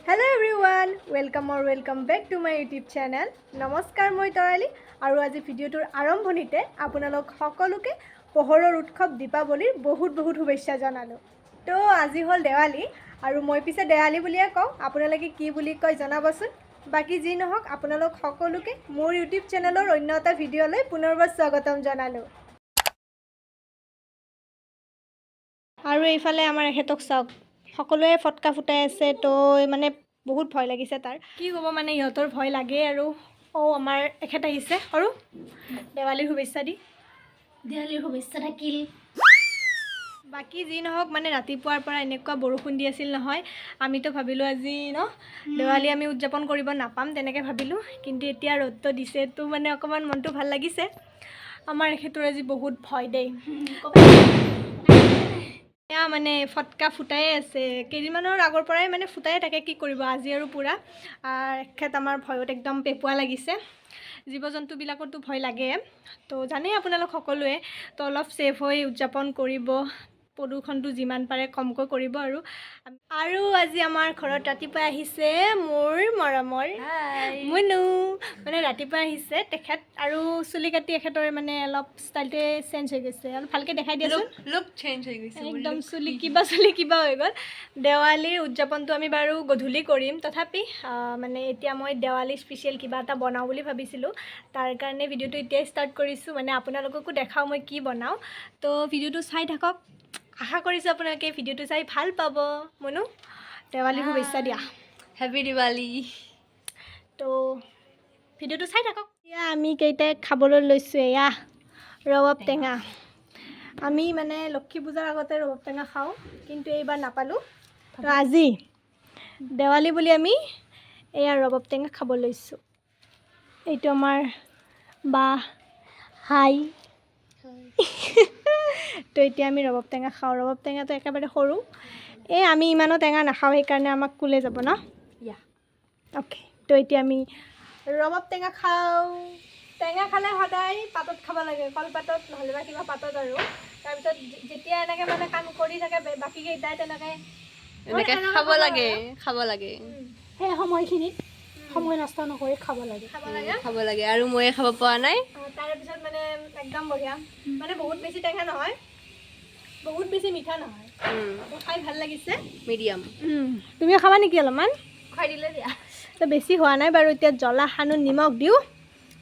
Hello everyone, welcome back to my YouTube channel. নমস্কাৰ মই তৰালি আৰু আজি ভিডিঅ'টোৰ আৰম্ভণিতে আপোনালোক সকলোকে পোহৰৰ উৎসৱ দীপাৱলীৰ বহুত শুভেচ্ছা জনালো। তো আজি হ'ল দেৱালী আৰু মই পিছে দেৱালী বুলিয়ে কওঁ, আপোনালোকে কি বুলি কয় জনাবচোন। বাকি যি নহওক আপোনালোক সকলোকে মোৰ YouTube চেনেলৰ অন্য এটা ভিডিঅ'লৈ পুনৰবাৰ স্বাগতম জনালো। আৰু এইফালে আমাৰ এখেতক চাওক, সকলোৱে ফটকা ফুটাই আছে। তো মানে বহুত ভয় লাগিছে তাৰ, কি ক'ব মানে ইহঁতৰ ভয় লাগে আৰু। আমাৰ এখেত আহিছে আৰু দেৱালীৰ শুভেচ্ছা থাকিল। বাকী যি নহওক মানে ৰাতিপুৱাৰ পৰা এনেকুৱা বৰষুণ দি আছিল নহয়, আমিতো ভাবিলোঁ আজি দেৱালী আমি উদযাপন কৰিব নাপাম তেনেকৈ ভাবিলোঁ, কিন্তু এতিয়া ৰ'দটো দিছে তো মানে অকণমান মনটো ভাল লাগিছে। আমাৰ এখেতৰ আজি বহুত ভয় দেই, মানে ফটকা ফুটাই আছে, কেইদিনমানৰ আগৰ পৰাই মানে ফুটাই থাকে, কি কৰিব আজি আৰু পূৰা এখেত আমাৰ ভয়ত একদম পেপুৱা লাগিছে। জীৱ জন্তুবিলাকতো ভয় লাগে, তো জানেই আপোনালোক সকলোৱে, তো অলপ ছেফ হৈ উদযাপন কৰিব, প্ৰদূষণটো যিমান পাৰে কমকৈ কৰিব। আৰু আজি আমাৰ ঘৰত ৰাতিপুৱা আহিছে মোৰ মৰমৰ মুনু, মানে ৰাতিপুৱা আহিছে তেখেত, আৰু চুলি কাটি এখেতৰ মানে অলপ ষ্টাইলটোৱে চেঞ্জ হৈ গৈছে, অলপ ভালকৈ দেখাই দিয়াচোন। লুক চেঞ্জ হৈ গৈছে, একদম চুলি কিবা হৈ গ'ল। দেৱালীৰ উদযাপনটো আমি বাৰু গধূলি কৰিম, তথাপি মানে এতিয়া মই দেৱালী স্পেচিয়েল কিবা এটা বনাওঁ বুলি ভাবিছিলোঁ, তাৰ কাৰণে ভিডিঅ'টো এতিয়াই ষ্টাৰ্ট কৰিছোঁ, মানে আপোনালোককো দেখাওঁ মই কি বনাওঁ। তো ভিডিঅ'টো চাই থাকক, আশা কৰিছোঁ আপোনালোকে ভিডিঅ'টো চাই ভাল পাব। মনু, দেৱালীৰ শুভেচ্ছা দিয়া। হেপী দিৱালী। তো ভিডিঅ'টো চাই থাকক। এতিয়া আমি কেইটাই খাবলৈ লৈছোঁ এয়া ৰবাব টেঙা। আমি মানে লক্ষী পূজাৰ আগতে ৰবাব টেঙা খাওঁ, কিন্তু এইবাৰ নাপালোঁ, তো আজি দেৱালী বুলি আমি এয়া ৰবাব টেঙা খাব লৈছোঁ। এইটো আমাৰ বা হাই তো এতিয়া আমি ৰবাব টেঙা খাওঁ। ৰবাব টেঙাটো একেবাৰে সৰু, আমি ইমানো টেঙা নাখাওঁ, সেইকাৰণে আমাক কোলে যাব ন। অ'কে, তো এতিয়া আমি ৰবাব টেঙা খাওঁ। টেঙা খালে সদায় পাতত খাব লাগে, কলপাতত নহ'লে বা কিবা পাতত। আৰু তাৰপিছত যেতিয়া এনেকৈ মানে কাম কৰি থাকে বাকীকেইটাই তেনেকৈ খাব লাগে সেই সময়খিনিত সময় নষ্ট নকৰি খাব লাগে। আৰু ময়ে খাব পৰা নাই। তাৰপিছত মানে একদম বঢ়িয়া, মানে বহুত বেছি টেঙা নহয়, বহুত বেছি মিঠা নহয়, খাই ভাল লাগিছে, মিডিয়াম। তুমিও খাবা নেকি? অলপমান খুৱাই দিলে দিয়া। তো বেছি হোৱা নাই বাৰু, এতিয়া জ্বলা সানো, নিমখ দিওঁ,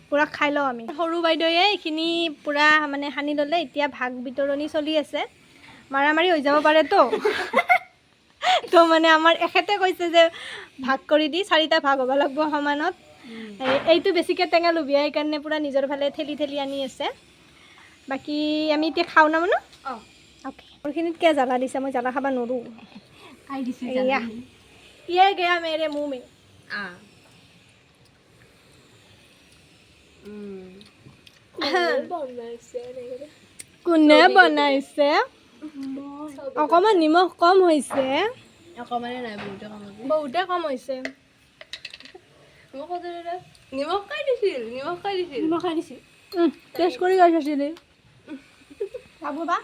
পূৰা খাই লওঁ আমি। সৰু বাইদেৱে এইখিনি পূৰা মানে সানি ল'লে, এতিয়া ভাগ বিতৰণি চলি আছে, মাৰামাৰি হৈ যাব পাৰেতো। তো মানে আমাৰ এখেতে কৈছে যে ভাগ কৰি দি 4টা ভাগ হ'ব লাগিব সমানত। এইটো বেছিকৈ টেঙা লুবিয়া, সেইকাৰণে পূৰা নিজৰ ফালে ঠেলি আনি আছে। বাকী আমি এতিয়া খাওঁ না মানে। অ'কে, মোৰখিনিত কিয় জ্বালা দিছে, মই জ্বালা খাব নোৱাৰোঁ। ইয়ে গয়া মেৰে মুঁহ মে। কোনে বনাইছে? অকণমান নিমখ কম হৈছে। অকণমানে নাই, বহুতে কম হৈছে। নিমখ খাই দিছিল। টেষ্ট কৰি গৈছিলি বাবু বা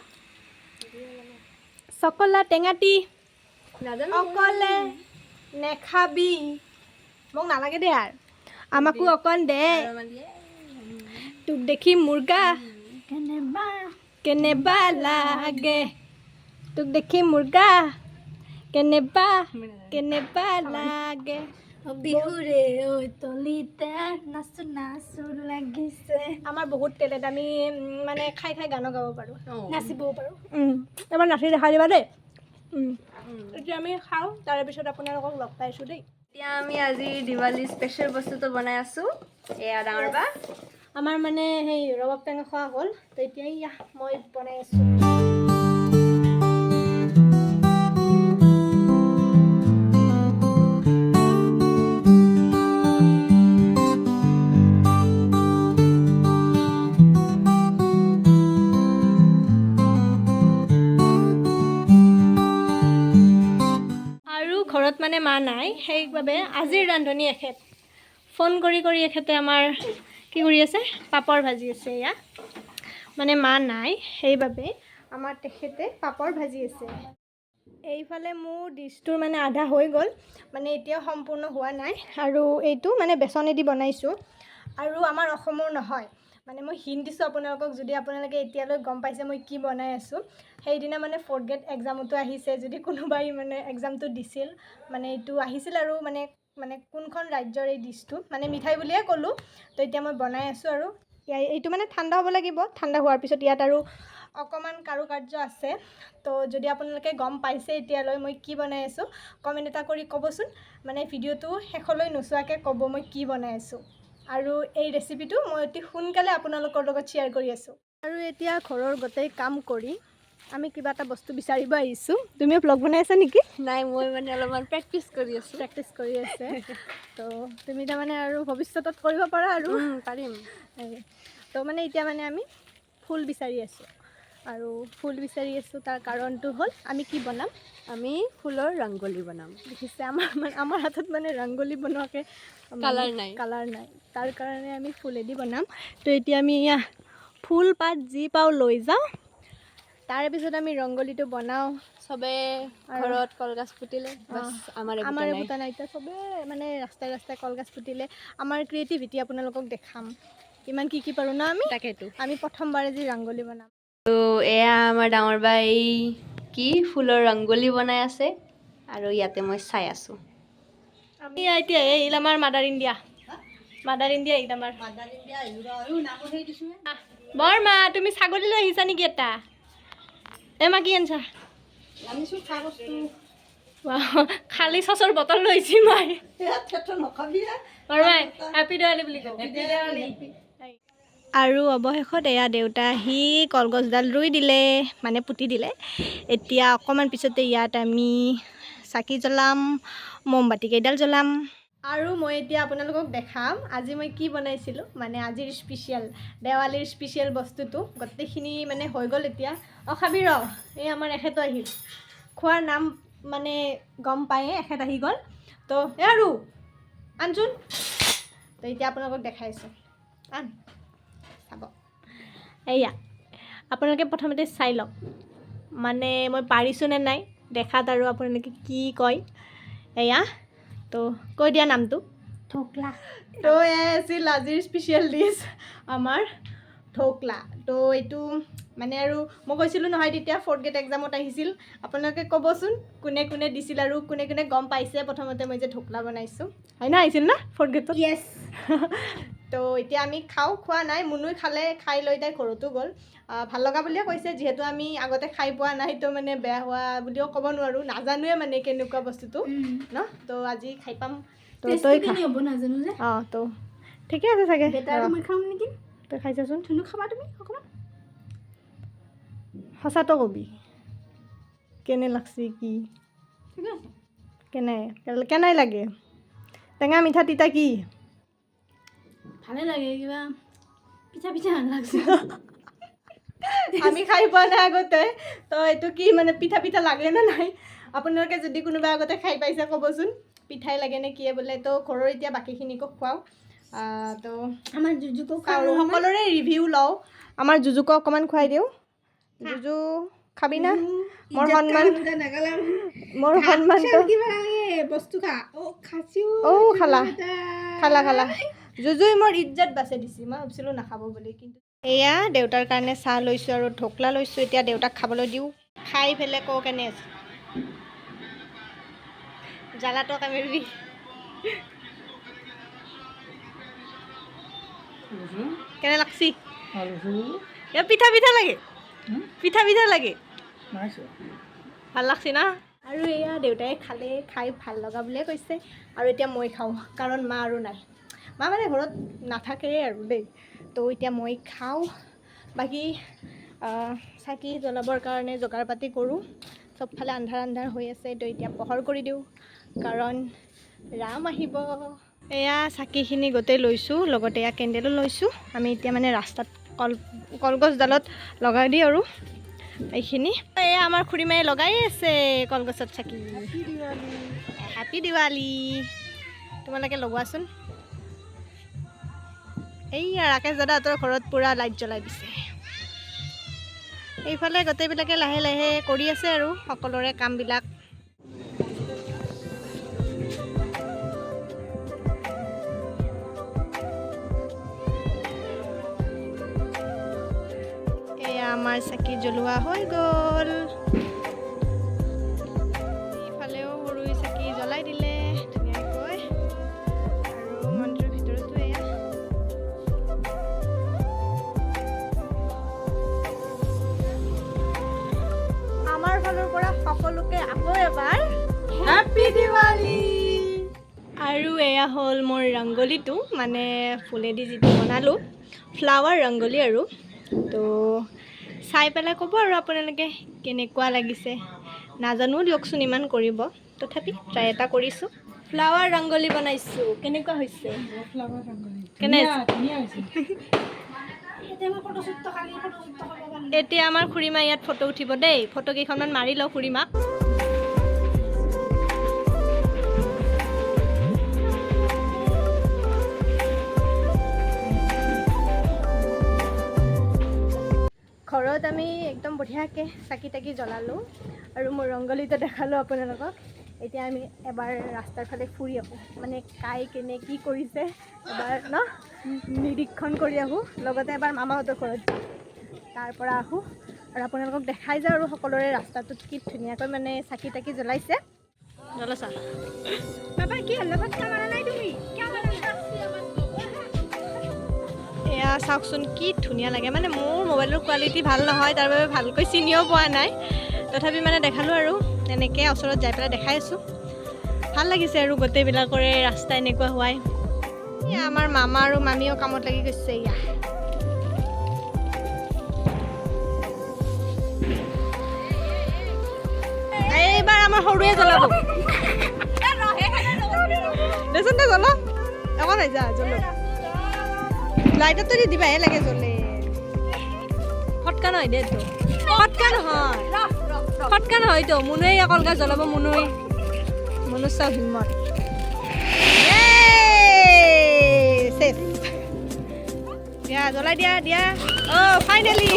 চকলা টেঙাটি অকলে নেখাবি, মোক নালাগে দে, আৰু আমাকো অকণ দে। তোক দেখি মুৰ্গা কেনেবা লাগে, তোক দেখি মুৰ্গা কেনেবা লাগে, বিহুৰে তলিতে নাচো লাগিছে। আমাৰ বহুত টেলেণ্ট, আমি মানে খাই গানো গাব পাৰোঁ, নাচিবও পাৰোঁ। এবাৰ নাচি দেখাই দিবা দেই। এতিয়া আমি খাওঁ, তাৰপিছত আপোনালোকক লগ পাইছোঁ দেই। এতিয়া আমি আজি দিৱালী স্পেচিয়েল বস্তুটো বনাই আছোঁ, এয়া ডাঙৰ বা আমাৰ মানে সেই ৰবাব টেঙা খোৱা হ'ল, তো এতিয়া মই বনাই আছোঁ। ঘৰত মানে মা নাই, সেইবাবে আজিৰ ৰান্ধনি এখেত। ফোন কৰি এখেতে আমাৰ কি কৰি আছে, পাপৰ ভাজি আছে। এয়া মানে মা নাই, সেইবাবে আমাৰ তেখেতে পাপৰ ভাজি আছে। এইফালে মোৰ ডিছটোৰ মানে আধা হৈ গ'ল, মানে এতিয়াও সম্পূৰ্ণ হোৱা নাই। আৰু এইটো মানে বেচনেদি বনাইছোঁ আৰু আমাৰ অসমৰ নহয়, মানে মই হিণ্ট দিছোঁ আপোনালোকক। যদি আপোনালোকে এতিয়ালৈ গম পাইছে মই কি বনাই আছোঁ, সেইদিনা মানে 4th গ্ৰেড এক্সামতো আহিছে, যদি কোনোবাই মানে এক্সামটো দিছিল মানে এইটো আহিছিল আৰু মানে কোনখন ৰাজ্যৰ এই ডিছটো, মানে মিঠাই বুলিয়ে ক'লোঁ। তো এতিয়া মই বনাই আছোঁ আৰু এইটো মানে ঠাণ্ডা হ'ব লাগিব। ঠাণ্ডা হোৱাৰ পিছত ইয়াত আৰু অকণমান কাৰুকাৰ্য আছে। তো যদি আপোনালোকে গম পাইছে এতিয়ালৈ মই কি বনাই আছোঁ, কমেণ্ট এটা কৰি ক'বচোন। মানে ভিডিঅ'টো শেষলৈ নোচোৱাকৈ ক'ব মই কি বনাই আছোঁ। আৰু এই ৰেচিপিটো মই অতি সোনকালে আপোনালোকৰ লগত শ্বেয়াৰ কৰি আছোঁ। আৰু এতিয়া ঘৰৰ গোটেই কাম কৰি আমি কিবা এটা বস্তু বিচাৰিব আহিছোঁ। তুমিও ব্লগ বনাই আছা নেকি? নাই, মই মানে অলপমান প্ৰেক্টিচ কৰি আছোঁ। প্ৰেক্টিচ কৰি আছে। তো তুমি তাৰমানে আৰু ভৱিষ্যতত কৰিব পাৰা আৰু পাৰিম। তো মানে এতিয়া মানে আমি ফুল বিচাৰি আছোঁ। আৰু ফুল বিচাৰি আছোঁ, তাৰ কাৰণটো হ'ল আমি কি বনাম? আমি ফুলৰ ৰংগলী বনাম। দেখিছে আমাৰ হাতত মানে ৰংগলী বনোৱাকৈ কালাৰ নাই, তাৰ কাৰণে আমি ফুলেদি বনাম। তো এতিয়া আমি ফুল পাত যি পাওঁ লৈ যাওঁ, তাৰপিছত আমি ৰংগলীটো বনাওঁ। চবে ঘৰত কলগছ পুতিলে, আমাৰে পুতা নাই। এতিয়া চবে মানে ৰাস্তাই ৰাস্তাই কলগছ পুতিলে। আমাৰ ক্ৰিয়েটিভিটি আপোনালোকক দেখাম, কিমান কি পাৰোঁ ন আমি। তাকেতো। আমি প্ৰথমবাৰে যি ৰংগলী বনাম। তো এয়া আমাৰ ডাঙৰ বাই কি ফুলৰ ৰংগলী বনাই আছে আৰু ইয়াতে মই চাই আছোঁ। আমি এতিয়া আহিল আমাৰ মাদাৰ ইণ্ডিয়া আহিল আমাৰ। বৰমা, তুমি ছাগলী লৈ আহিছা নেকি এটা? মা কি আনছা? খালী চচৰ বটল লৈছি মাই। বৰমাই হেপী দিৱালী বুলি কওঁ। আৰু অৱশেষত এয়া দেউতা আহি কলগছডাল ৰুই দিলে, মানে পুতি দিলে। এতিয়া অকণমান পিছতে ইয়াত আমি চাকি জ্বলাম, মমবাতি কেইডাল জ্বলাম। আৰু মই এতিয়া আপোনালোকক দেখাম আজি মই কি বনাইছিলোঁ। মানে আজিৰ স্পেচিয়েল, দেৱালীৰ স্পেচিয়েল বস্তুটো গোটেইখিনি মানে হৈ গ'ল এতিয়া। খাবি ৰ, এই আমাৰ এখেতো আহিল। খোৱাৰ নাম মানে গম পায়ে এখেত আহি গ'ল। তো আৰু আনচোন। তো এতিয়া আপোনালোকক দেখাইছোঁ, আন চাব। এয়া আপোনালোকে প্ৰথমতে চাই লওক, মানে মই পাৰিছোঁ নে নাই দেখাত, আৰু আপোনালোকে কি কয়। এয়া তো কৈ দিয়া নামটো। ঢোকলা। তো এয়াই আছিল আজিৰ স্পেচিয়েল ডিছ আমাৰ, ঢোকলা। তো এইটো মানে আৰু মই কৈছিলোঁ নহয় তেতিয়া 4th গ্ৰেড এক্সামত আহিছিল। আপোনালোকে ক'বচোন কোনে কোনে দিছিল আৰু কোনে কোনে গম পাইছে প্ৰথমতে মই যে ঢোকলা বনাইছোঁ। হয় না, আহিছিল না 4th গ্ৰেডত? য়েছ। তো এতিয়া আমি খোৱা নাই। মুনুই খাই লৈ তাই ঘৰতো গ'ল। ভাল লগা বুলিয়ে কৈছে, যিহেতু আমি আগতে খাই পোৱা নাই। তো মানে বেয়া হোৱা বুলিও ক'ব নোৱাৰোঁ, নাজানোৱে মানে কেনেকুৱা বস্তুটো ন। তো আজি খাই পাম। তো তই হ'ব নাজানো যে। তো ঠিকে আছে চাগে। মই খাম নেকি? তই খাই চাচোন। ধুনু খাবা তুমি অকণমান? সঁচাটো কবি কেনে লাগছি কি? কেনে লাগে? টেঙা মিঠা তিতা কি? ভালে লাগে, কিবা পিঠা পিঠা লাগছে। আমি খাই পোৱা নাই আগতে, তো এইটো কি মানে পিঠা পিঠা লাগে নে নাই? আপোনালোকে যদি কোনোবা আগতে খাই পাইছে ক'বচোন, পিঠাই লাগে নে কিয়ে বোলে। তো ঘৰৰ এতিয়া বাকীখিনিকো খুৱাওঁ। তো আমাৰ জুজুকো আৰু সকলোৰে ৰিভিউ লওঁ। আমাৰ জুজুকো অকণমান খুৱাই দিওঁ। জুজু খাবি না? মোৰ সন্মানটো বস্তু খা। খালা জুজুই মোৰ ইজ্জত বাচে দিছি। মই ভাবিছিলোঁ নাখাব বুলি, কিন্তু এয়া দেউতাৰ কাৰণে চাহ লৈছোঁ আৰু ঢোকলা লৈছোঁ। এতিয়া দেউতাক খাবলৈ দিওঁ। খাই পেলাই কওঁ কেনে আছে। জ্বালাটো কামেৰিবি। কেনে লাগছি? পিঠা পিঠা লাগে, পিঠা পিঠা লাগে। ভাল লাগছি না? আৰু এয়া দেউতাই খাই ভাল লগা বুলিয়ে কৈছে। আৰু এতিয়া মই খাওঁ, কাৰণ মা আৰু নাই। মা মানে ঘৰত নাথাকেই আৰু দেই। তো এতিয়া মই খাওঁ। বাকী চাকি জ্বলাবৰ কাৰণে যোগাৰ পাতি কৰোঁ। চবফালে আন্ধাৰ হৈ আছে। তো এতিয়া পোহৰ কৰি দিওঁ, কাৰণ ৰাম আহিব। এয়া চাকিখিনি গোটেই লৈছোঁ, লগতে এয়া কেণ্ডেলো লৈছোঁ। আমি এতিয়া মানে ৰাস্তাত কলগছডালত লগাই দিওঁ আৰু এইখিনি। এয়া আমাৰ খুৰীমায়ে লগাই আছে কলগছত চাকি। হেপী দিৱালী। তোমালোকে লগোৱাচোন। এইয়া ৰাকেশ দাদাহঁতৰ ঘৰত পূৰা লাইট জ্বলাই দিছে। এইফালে গোটেইবিলাকে লাহে লাহে কৰি আছে আৰু সকলোৰে কামবিলাক। এয়া আমাৰ চাকি জ্বলোৱা হৈ গ'ল। এইফালেও সৰু চাকি জ্বলাই দিলে ধুনীয়াকৈ। আৰু মন্দিৰৰ ভিতৰতো এয়া আমাৰ ফালৰ পৰা সকলোকে আকৌ এবাৰ হেপী দিৱালী। আৰু এয়া হ'ল মোৰ ৰংগলীটো, মানে ফুলেদি যিটো বনালোঁ, ফ্লাৱাৰ ৰংগলী আৰু। তো চাই পেলাই ক'ব আৰু আপোনালোকে কেনেকুৱা লাগিছে। নাজানো দিয়কচোন ইমান কৰিব, তথাপি ট্ৰাই এটা কৰিছোঁ। ফ্লাৱাৰ ৰংগলী বনাইছোঁ, কেনেকুৱা হৈছে? কেনে এতিয়া আমাৰ খুৰীমা ইয়াত ফটো উঠিব দেই। ফটো কেইখনমান মাৰি লওঁ খুৰীমাক। ঘৰত আমি একদম বঢ়িয়াকৈ চাকি তাকি জ্বলালোঁ আৰু মোৰ ৰংগলীটো দেখালোঁ আপোনালোকক। এতিয়া আমি এবাৰ ৰাস্তাৰ ফালে ফুৰি আহোঁ, মানে কাই কেনে কি কৰিছে এবাৰ নিৰীক্ষণ কৰি আহোঁ। লগতে এবাৰ মামাহঁতৰ ঘৰত যাওঁ, তাৰ পৰা আহোঁ আৰু আপোনালোকক দেখাই যাওঁ আৰু সকলোৰে ৰাস্তাটোত কি ধুনীয়াকৈ মানে চাকি তাকি জ্বলাইছে। জ্বলাইছা বাবা? কি হ'ল নাই তুমি? এয়া চাওকচোন কি ধুনীয়া লাগে। মানে মোৰ মোবাইলৰ কোৱালিটি ভাল নহয়, তাৰ বাবে ভালকৈ চিনিও পোৱা নাই, তথাপি মানে দেখালোঁ আৰু এনেকৈ ওচৰত যাই পেলাই দেখাই আছোঁ। ভাল লাগিছে আৰু গোটেইবিলাকৰে ৰাস্তা এনেকুৱা হোৱাই। এয়া আমাৰ মামা আৰু মামীও কামত লাগি গৈছে। এয়া এইবাৰ আমাৰ সৰুৱে জ্বলাব দেচোন দে, জ্বলা একো নাই, যা জ্বলো। লাইটতো দি দিবাহে লাগে জ্বলে। ফটকা নহয় দে, তো ফটকা নহয়, ফটকা নহয়তো। মুনুৱে অকলকে জ্বলাব, মুনুৰ চাও হিম্মত। দিয়া জ্বলাই দিয়া দিয়া। অ' ফাইনেলি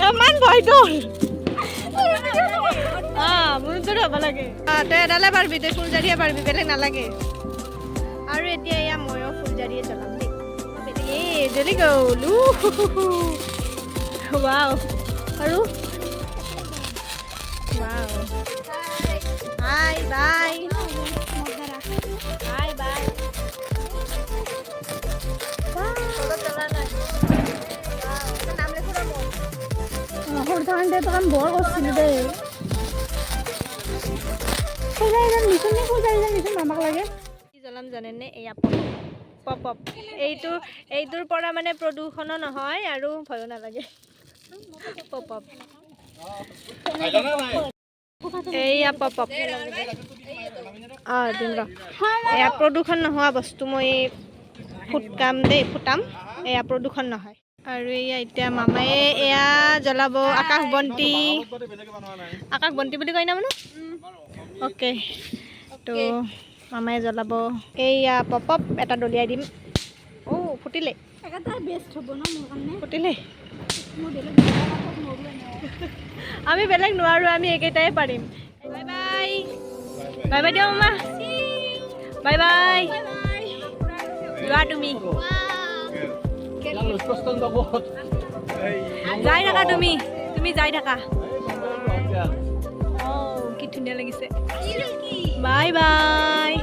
ইমান ভয় তোৰ। মুনুৰ হ'ব লাগে। তই এডালে পাৰিবি, তই ফুলজাৰিয়ে পাৰিবি, বেলেগ নালাগে। আৰু এতিয়া এয়া ময়ো ফুলজাৰিয়ে জ্বলাম দেই। জ্বলি গ'ল। ৱাও। আৰু wow, bye bye bye bye. সৰু বৰ কৰিছিলোঁ দেই। মামাক লাগে কি জ্বলাম জানেনে? এয়া পপ এইটোৰ পৰা মানে প্ৰদূষণো নহয় আৰু ভয়ো নালাগে। পপ এয়া পপ দিম ৰ। এয়া প্ৰদূষণ নোহোৱা বস্তু মই ফুটাম। এয়া প্ৰদূষণ নহয়। আৰু এয়া এতিয়া মামায়ে এয়া জ্বলাব আকাশ বন্তি বুলি কয় না মানুহ। অ'কে, তো মামায়ে জ্বলাব এইয়া পপ এটা দলিয়াই দিম। অ' ফুটিলে, ফুটিলে। আমি বেলেগ নোৱাৰোঁ, আমি একেইটাই পাৰিম। বাই বাই বাই বাই দিয়ক মামা। বাই বাই, যোৱা তুমি, যাই থাকা তুমি যাই থাকা। কি ধুনীয়া লাগিছে। Bye bye.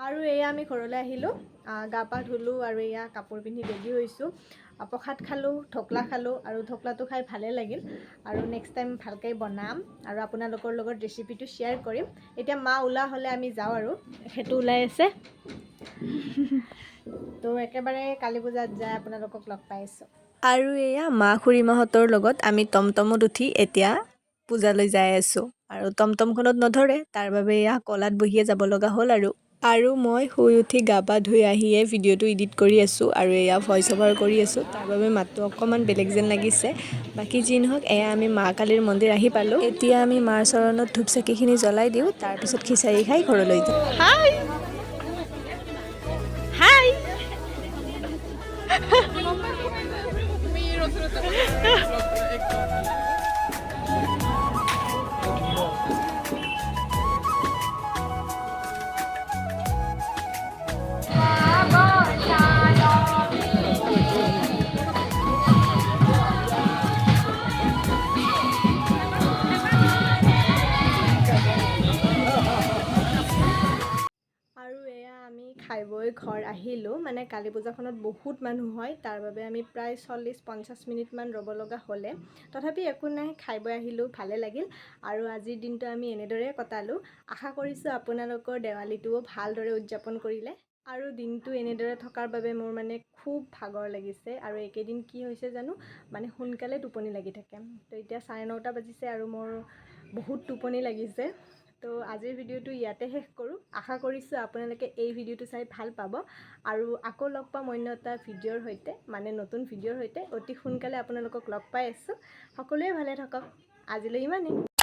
আৰু এয়া আমি ঘৰলৈ আহিলোঁ, গা পা ধুলোঁ আৰু এয়া কাপোৰ পিন্ধি ৰেডি হৈছোঁ। প্ৰসাদ খালোঁ, ঢকলা খালোঁ আৰু ঢকলাটো খাই ভালেই লাগিল। আৰু নেক্সট টাইম ভালকৈ বনাম আৰু আপোনালোকৰ লগত ৰেচিপিটো শ্বেয়াৰ কৰিম। এতিয়া মা ওলা হ'লে আমি যাওঁ আৰু সেইটো ওলাই আছে। তো একেবাৰে কালী পূজাত যায় আপোনালোকক লগ পাইছোঁ। আৰু এয়া মা খুৰীমাহঁতৰ লগত আমি টমটমত উঠি এতিয়া পূজালৈ যাই আছোঁ। আৰু টমটমখনত নধৰে, তাৰ বাবে এয়া কলাত বহিয়ে যাব লগা হ'ল আৰু। আৰু মই শুই উঠি গা পা ধুই আহিয়ে ভিডিঅ'টো এডিট কৰি আছোঁ আৰু এয়া ভইচ অভাৰ কৰি আছোঁ। তাৰ বাবে মাতটো অকণমান বেলেগ যেন লাগিছে। বাকী যি নহওক এয়া আমি মা কালীৰ মন্দিৰ আহি পালোঁ। এতিয়া আমি মাৰ চৰণত ধূপ চাকিখিনি জ্বলাই দিওঁ, তাৰপিছত খিচাৰি খাই ঘৰলৈ যাওঁ। হাই হাই আৰু এয়া আমি খাই বৈ ঘৰ আহিলোঁ। মানে কালী পূজাখনত বহুত মানুহ হয়, তাৰ বাবে আমি প্ৰায় 40-50 মিনিটমান ৰ'ব লগা হ'লে। তথাপি একো নাই, খাই বৈ আহিলোঁ, ভালে লাগিল। আৰু আজিৰ দিনটো আমি এনেদৰে কটালোঁ। আশা কৰিছোঁ আপোনালোকৰ দেৱালীটোও ভালদৰে উদযাপন কৰিলে। আৰু দিনটো এনেদৰে থকাৰ বাবে মোৰ মানে খুব ভাগৰ লাগিছে। আৰু এইকেইদিন কি হৈছে জানো, মানে সোনকালে টোপনি লাগি থাকে। তো এতিয়া 9:30 বাজিছে আৰু মোৰ বহুত টোপনি লাগিছে। তো আজিৰ ভিডিঅ'টো ইয়াতে শেষ কৰোঁ। আশা কৰিছোঁ আপোনালোকে এই ভিডিঅ'টো চাই ভাল পাব। আৰু আকৌ লগ পাম অন্য এটা ভিডিঅ'ৰ সৈতে, মানে নতুন ভিডিঅ'ৰ সৈতে। অতি সোনকালে আপোনালোকক লগ পাই আছোঁ। সকলোৱে ভালে থাকক। আজিলৈ ইমানেই।